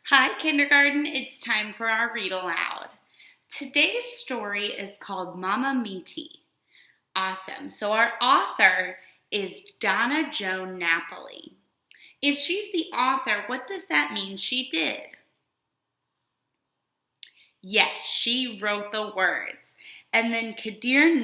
Hi, kindergarten. It's time for our read aloud. Today's story is called Mama Miti. Awesome. So, our author is Donna Joan Napoli. If she's the author, what does that mean she did? Yes, she wrote the words. And then Kadir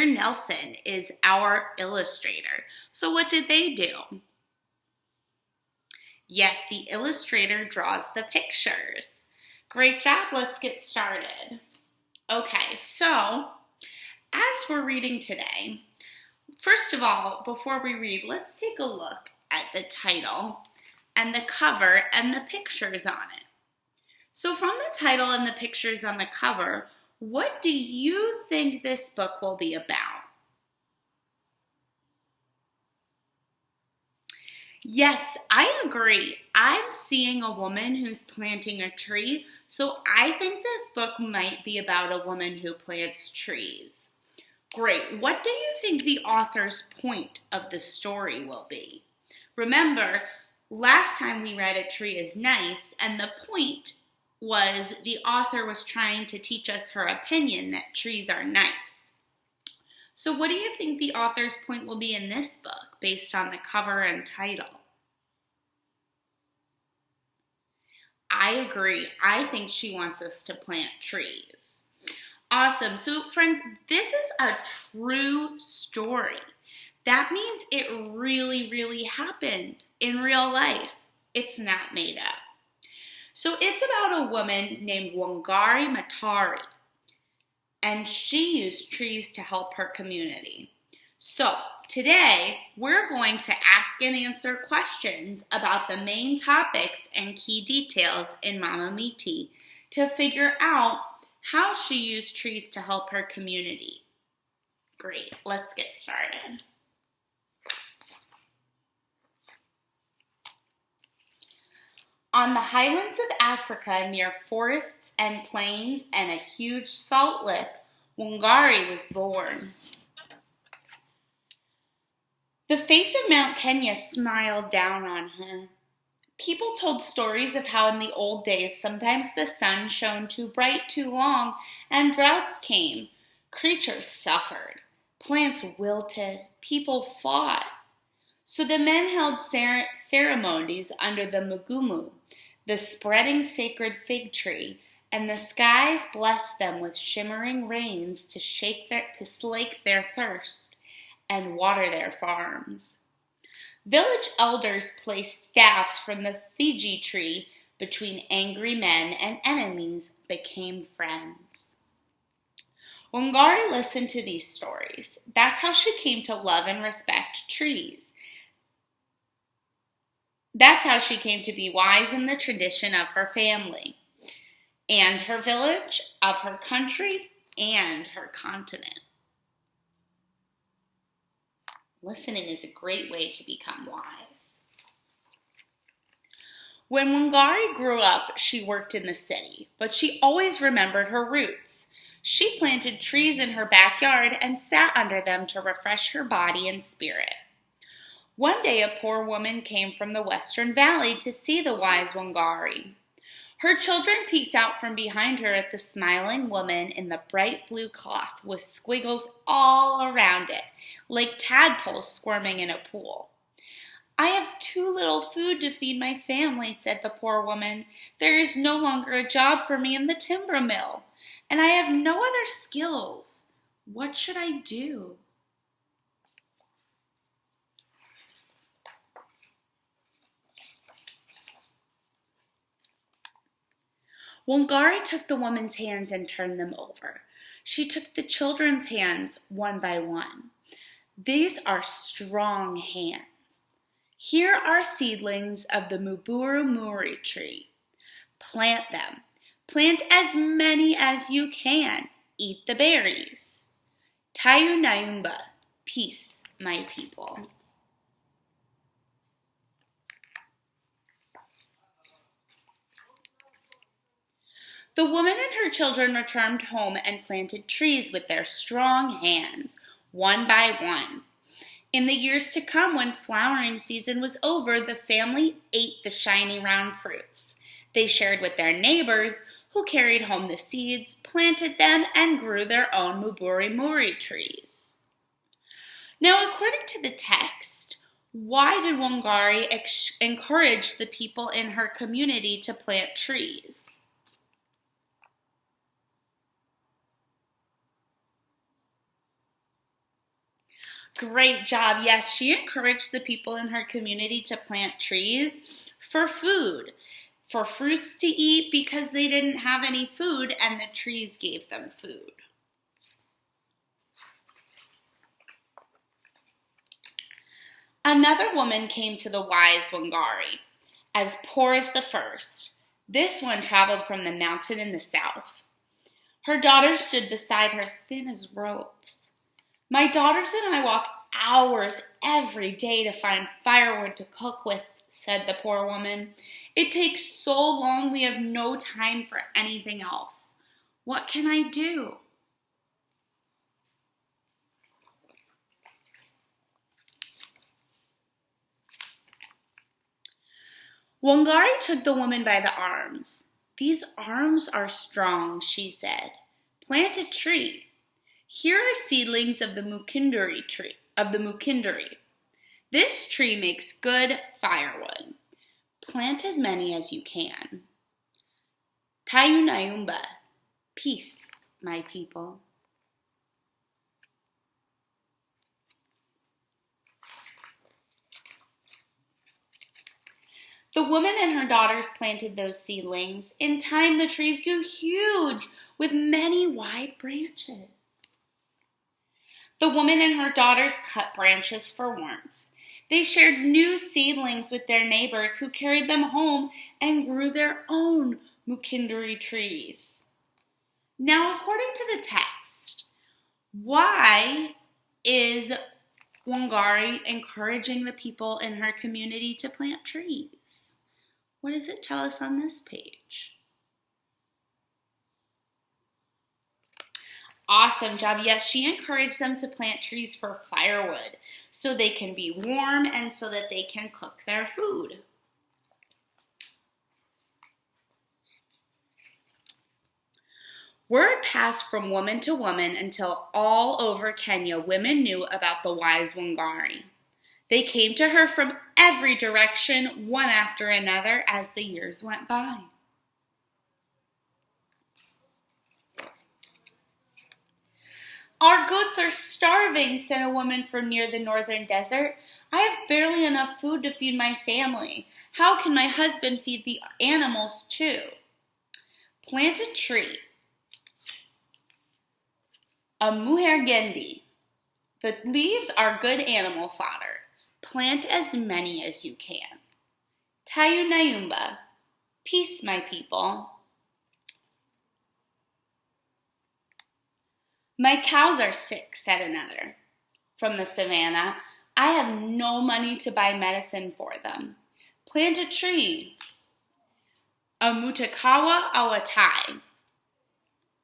Nelson is our illustrator. So, what did they do? Yes, the illustrator draws the pictures. Great job, let's get started. Okay, so as we're reading today, first of all, before we read, let's take a look at the title and the cover and the pictures on it. So from the title and the pictures on the cover, what do you think this book will be about? Yes, I agree. I'm seeing a woman who's planting a tree, so I think this book might be about a woman who plants trees. Great. What do you think the author's point of the story will be? Remember, last time we read A Tree is Nice, and the point was the author was trying to teach us her opinion that trees are nice. So what do you think the author's point will be in this book based on the cover and title? I agree. I think she wants us to plant trees. Awesome. So friends, this is a true story. That means it really happened in real life. It's not made up. So it's about a woman named Wangari Maathai, and she used trees to help her community. So today we're going to ask and answer questions about the main topics and key details in Mama Miti to figure out how she used trees to help her community. Great, let's get started. On the Highlands of Africa, near forests and plains and a huge salt lick, Wangari was born. The face of Mount Kenya smiled down on her. People told stories of how in the old days sometimes the sun shone too bright too long and droughts came. Creatures suffered. Plants wilted. People fought. So the men held ceremonies under the mugumu, the spreading sacred fig tree, and the skies blessed them with shimmering rains to slake their thirst and water their farms. Village elders placed staffs from the Fiji tree between angry men, and enemies became friends. Wangari listened to these stories. That's how she came to love and respect trees. That's how she came to be wise in the tradition of her family, and her village, of her country, and her continent. Listening is a great way to become wise. When Wangari grew up, she worked in the city, but she always remembered her roots. She planted trees in her backyard and sat under them to refresh her body and spirit. One day, a poor woman came from the Western Valley to see the wise Wangari. Her children peeked out from behind her at the smiling woman in the bright blue cloth with squiggles all around it, like tadpoles squirming in a pool. "I have too little food to feed my family," said the poor woman. "There is no longer a job for me in the timber mill, and I have no other skills. What should I do?" Wangari took the woman's hands and turned them over. She took the children's hands one by one. "These are strong hands. Here are seedlings of the Muburu Muri tree. Plant them. Plant as many as you can. Eat the berries. Tayu Naumba, peace, my people." The woman and her children returned home and planted trees with their strong hands, one by one. In the years to come, when flowering season was over, the family ate the shiny round fruits. They shared with their neighbors, who carried home the seeds, planted them, and grew their own muburi trees. Now, according to the text, why did Wangari encourage the people in her community to plant trees? Great job. Yes, she encouraged the people in her community to plant trees for food, for fruits to eat because they didn't have any food and the trees gave them food. Another woman came to the wise Wangari, as poor as the first. This one traveled from the mountain in the south. Her daughters stood beside her, thin as ropes. My daughters and I walk hours every day to find firewood to cook with, said the poor woman. It takes so long, we have no time for anything else. What can I do? Wangari took the woman by the arms. These arms are strong, she said. Plant a tree. Here are seedlings of the mukinduri tree. This tree makes good firewood. Plant as many as you can. Tayunayumba, peace, my people. The woman and her daughters planted those seedlings. In time, the trees grew huge with many wide branches. The woman and her daughters cut branches for warmth. They shared new seedlings with their neighbors who carried them home and grew their own mukinduri trees. Now, according to the text, why is Wangari encouraging the people in her community to plant trees? What does it tell us on this page? Awesome job. Yes, she encouraged them to plant trees for firewood so they can be warm and so that they can cook their food. Word passed from woman to woman until all over Kenya women knew about the wise Wangari. They came to her from every direction, one after another, as the years went by. Our goats are starving, said a woman from near the northern desert. I have barely enough food to feed my family. How can my husband feed the animals too? Plant a tree. A muhergendi. The leaves are good animal fodder. Plant as many as you can. Tayunayumba. Peace, my people. My cows are sick, said another. From the savannah, I have no money to buy medicine for them. Plant a tree. A mutakawa awatai.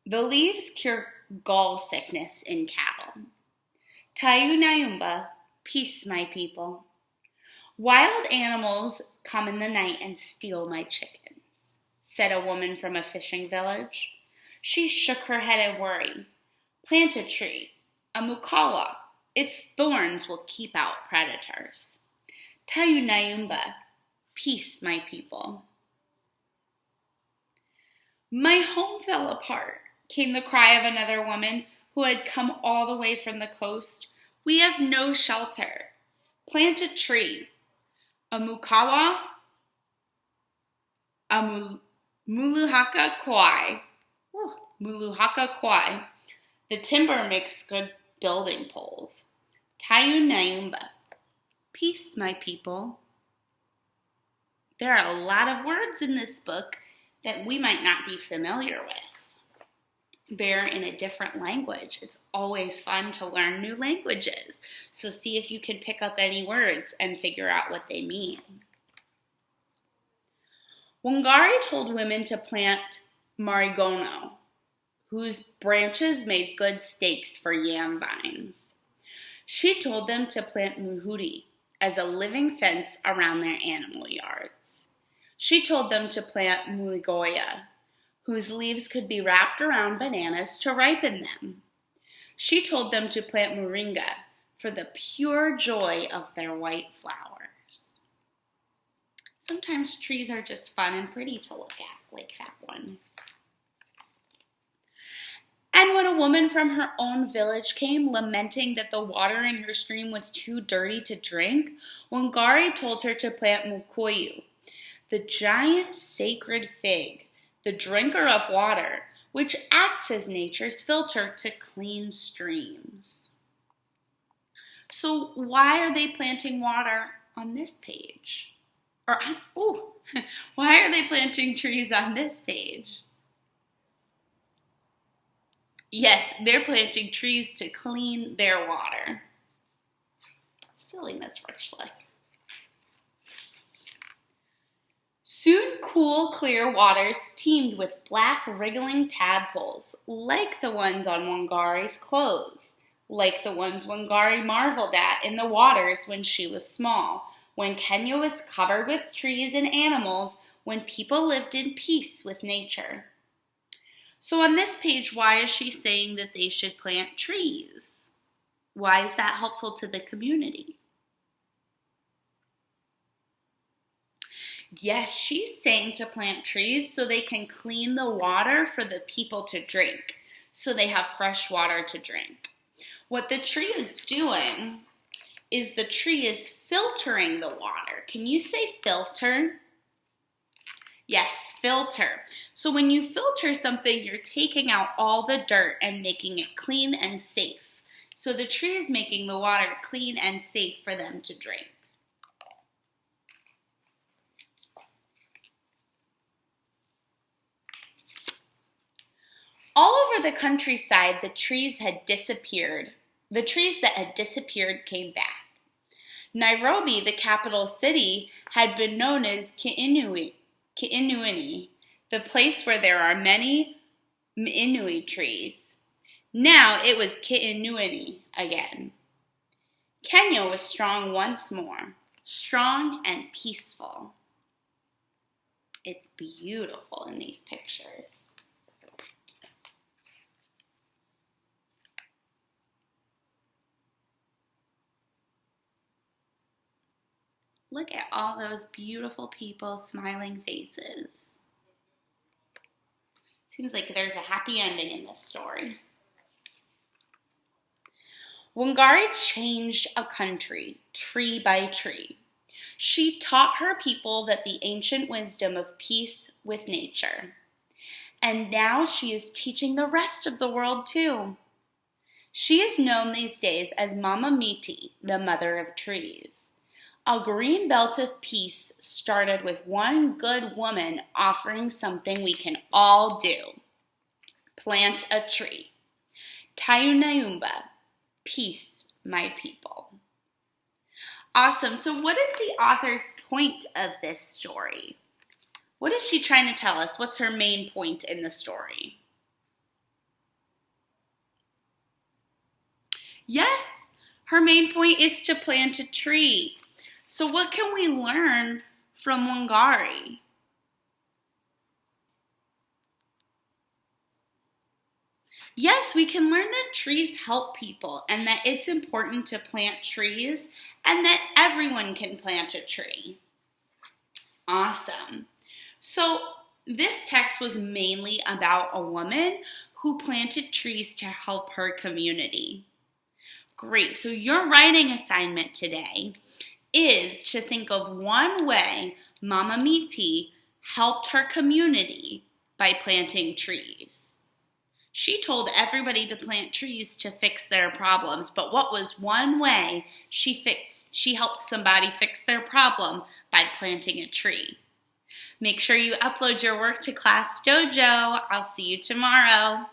The leaves cure gall sickness in cattle. Tayunayumba, peace, my people. Wild animals come in the night and steal my chickens, said a woman from a fishing village. She shook her head in worry. Plant a tree, a mukawa. Its thorns will keep out predators. Tayunayumba, peace, my people. My home fell apart, came the cry of another woman who had come all the way from the coast. We have no shelter. Plant a tree, a mukawa, a muluhaka kwai. Muluhaka kwai. The timber makes good building poles. Tayunayumba. Peace, my people. There are a lot of words in this book that we might not be familiar with. They're in a different language. It's always fun to learn new languages. So see if you can pick up any words and figure out what they mean. Wangari told women to plant marigono, whose branches made good stakes for yam vines. She told them to plant muhuri as a living fence around their animal yards. She told them to plant muligoya, whose leaves could be wrapped around bananas to ripen them. She told them to plant moringa for the pure joy of their white flowers. Sometimes trees are just fun and pretty to look at, like that one. And when a woman from her own village came, lamenting that the water in her stream was too dirty to drink, Wangari told her to plant mukoyu, the giant sacred fig, the drinker of water, which acts as nature's filter to clean streams. So why are they planting water on this page? Why are they planting trees on this page? Yes, they're planting trees to clean their water. Silly Miss Richlick. Soon cool, clear waters teemed with black, wriggling tadpoles, like the ones on Wangari's clothes, like the ones Wangari marveled at in the waters when she was small, when Kenya was covered with trees and animals, when people lived in peace with nature. So on this page, why is she saying that they should plant trees? Why is that helpful to the community? Yes, she's saying to plant trees so they can clean the water for the people to drink, so they have fresh water to drink. What the tree is doing is the tree is filtering the water. Can you say filter? Yes, filter. So when you filter something, you're taking out all the dirt and making it clean and safe. So the tree is making the water clean and safe for them to drink. All over the countryside, the trees had disappeared. The trees that had disappeared came back. Nairobi, the capital city, had been known as Kiinuini, the place where there are many Inui trees. Now it was Kiinuini again. Kenya was strong once more, strong and peaceful. It's beautiful in these pictures. Look at all those beautiful people, smiling faces. Seems like there's a happy ending in this story. Wangari changed a country, tree by tree. She taught her people that the ancient wisdom of peace with nature. And now she is teaching the rest of the world too. She is known these days as Mama Miti, the mother of trees. A green belt of peace started with one good woman offering something we can all do. Plant a tree. Tayunayumba, peace, my people. Awesome. So what is the author's point of this story? What is she trying to tell us? What's her main point in the story? Yes, her main point is to plant a tree. So what can we learn from Wangari? Yes, we can learn that trees help people and that it's important to plant trees and that everyone can plant a tree. Awesome. So this text was mainly about a woman who planted trees to help her community. Great. So your writing assignment today is to think of one way Mama Miti helped her community by planting trees. She told everybody to plant trees to fix their problems, but what was one way she helped somebody fix their problem by planting a tree? Make sure you upload your work to Class Dojo. I'll see you tomorrow.